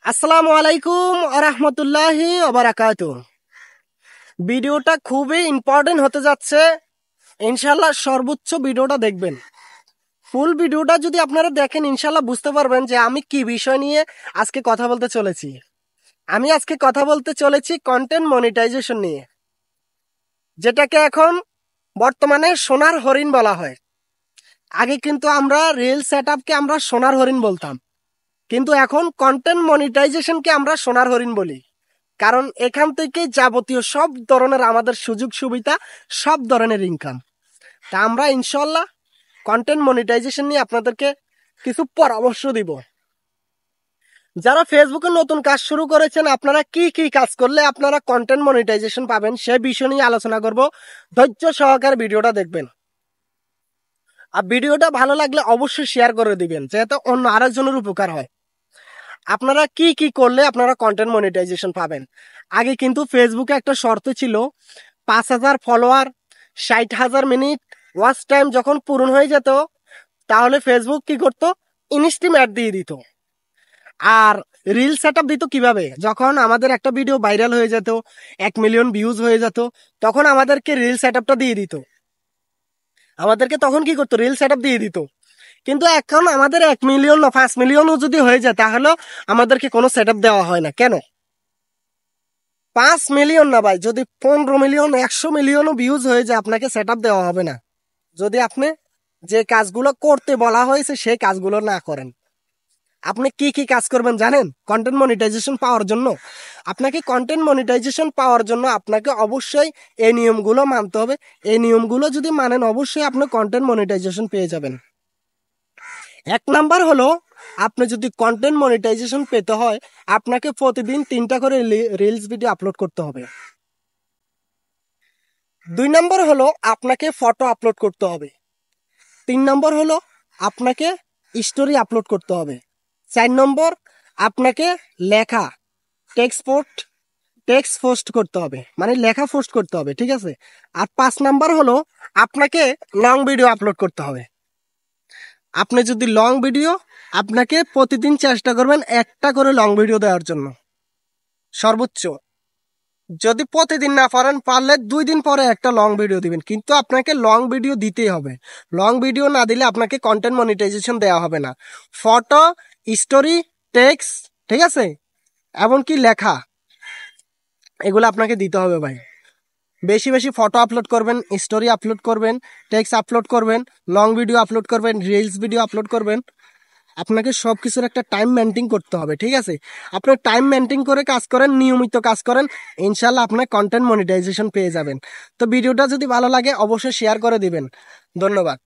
আসসালামু আলাইকুম আরহামতুল্লাহি ওবারাকাতু। ভিডিওটা খুবই ইম্পর্টেন্ট হতে যাচ্ছে, ইনশাল্লাহ সর্বোচ্চ ভিডিওটা দেখবেন। ফুল ভিডিওটা যদি আপনারা দেখেন ইনশাল্লাহ বুঝতে পারবেন যে আমি কি বিষয় নিয়ে আজকে কথা বলতে চলেছি। আমি আজকে কথা বলতে চলেছি কন্টেন্ট মনিটাইজেশন নিয়ে, যেটাকে এখন বর্তমানে সোনার হরিণ বলা হয়। আগে কিন্তু আমরা রিল সেটআপকে আমরা সোনার হরিণ বলতাম, কিন্তু এখন কন্টেন্ট মনিটাইজেশনকে আমরা সোনার হরিণ বলি। কারণ এখান থেকে যাবতীয় সব ধরনের আমাদের সুযোগ সুবিধা, সব ধরনের ইনকাম। তা আমরা ইনশাল্লাহ কন্টেন্ট মনিটাইজেশন নিয়ে আপনাদেরকে কিছু পরামর্শ দিব। যারা ফেসবুকে নতুন কাজ শুরু করেছেন, আপনারা কি কি কাজ করলে আপনারা কন্টেন্ট মনিটাইজেশন পাবেন সে বিষয় নিয়ে আলোচনা করব। ধৈর্য সহকারে ভিডিওটা দেখবেন, আর ভিডিওটা ভালো লাগলে অবশ্যই শেয়ার করে দিবেন, যাতে অন্য আরেকজনের উপকার হয়। আপনারা কি কি করলে আপনারা কন্টেন্ট মনিটাইজেশন পাবেন? আগে কিন্তু ফেসবুকে একটা শর্ত ছিল, 5,000 ফলোয়ার, 60,000 মিনিট ওয়াচ টাইম যখন পূরণ হয়ে যেত, তাহলে ফেসবুক কি করতো? ইনস্ট্রিম অ্যাড দিয়ে দিত। আর রিল সেটআপ দিত কিভাবে? যখন আমাদের একটা ভিডিও ভাইরাল হয়ে যেত, 1 মিলিয়ন ভিউজ হয়ে যেত, তখন আমাদেরকে রিল সেটআপটা দিয়ে দিত। আমাদেরকে তখন কি করতো? রিল সেটআপ দিয়ে দিত। কিন্তু এখন আমাদের 1 মিলিয়ন না 5 মিলিয়নও যদি হয়ে যায়, তাহলে আমাদেরকে কোনো সেটআপ দেওয়া হয় না। কেন? 5 মিলিয়ন না ভাই, যদি 15 মিলিয়ন 100 মিলিয়নও ভিউজ হয়ে যায়, আপনাকে সেটআপ দেওয়া হবে না, যদি আপনি যে কাজগুলো করতে বলা হয়েছে সেই কাজগুলো না করেন। আপনি কি কি কাজ করবেন জানেন কন্টেন্ট মনিটাইজেশন পাওয়ার জন্য? আপনাকে কন্টেন্ট মনিটাইজেশন পাওয়ার জন্য আপনাকে অবশ্যই এই নিয়মগুলো মানতে হবে। এই নিয়মগুলো যদি মানেন, অবশ্যই আপনি কন্টেন্ট মনিটাইজেশন পেয়ে যাবেন। 1 নাম্বার হলো, আপনি যদি কন্টেন্ট মনিটাইজেশন পেতে হয়, আপনাকে প্রতিদিন 3টা করে রিলস ভিডিও আপলোড করতে হবে। 2 নাম্বার হলো, আপনাকে ফটো আপলোড করতে হবে। 3 নম্বর হলো, আপনাকে স্টোরি আপলোড করতে হবে। 4 নম্বর, আপনাকে লেখা টেক্সট পোস্ট করতে হবে, মানে লেখা পোস্ট করতে হবে, ঠিক আছে? আর 5 নাম্বার হলো, আপনাকে লং ভিডিও আপলোড করতে হবে। আপনি যদি লং ভিডিও, আপনাকে প্রতিদিন চেষ্টা করবেন একটা করে লং ভিডিও দেওয়ার জন্য, সর্বোচ্চ। যদি প্রতিদিন না পারেন, পারলে 2 দিন পরে একটা লং ভিডিও দিবেন, কিন্তু আপনাকে লং ভিডিও দিতেই হবে। লং ভিডিও না দিলে আপনাকে কন্টেন্ট মনিটাইজেশন দেওয়া হবে না। ফটো, স্টোরি, টেক্সট, ঠিক আছে, এমনকি লেখা, এগুলো আপনাকে দিতে হবে ভাই। বেশি বেশি ফটো আপলোড করবেন, স্টোরি আপলোড করবেন, টেক্সট আপলোড করবেন, লং ভিডিও আপলোড করবেন, রিলস ভিডিও আপলোড করবেন। আপনাকে সবকিছুর একটা টাইম মেনটেন করতে হবে, ঠিক আছে? আপনি টাইম মেনটেন করে কাজ করেন, নিয়মিত কাজ করেন, ইনশাল্লাহ আপনার কন্টেন্ট মনিটাইজেশন পেয়ে যাবেন। তো ভিডিওটা যদি ভালো লাগে অবশ্যই শেয়ার করে দিবেন। ধন্যবাদ।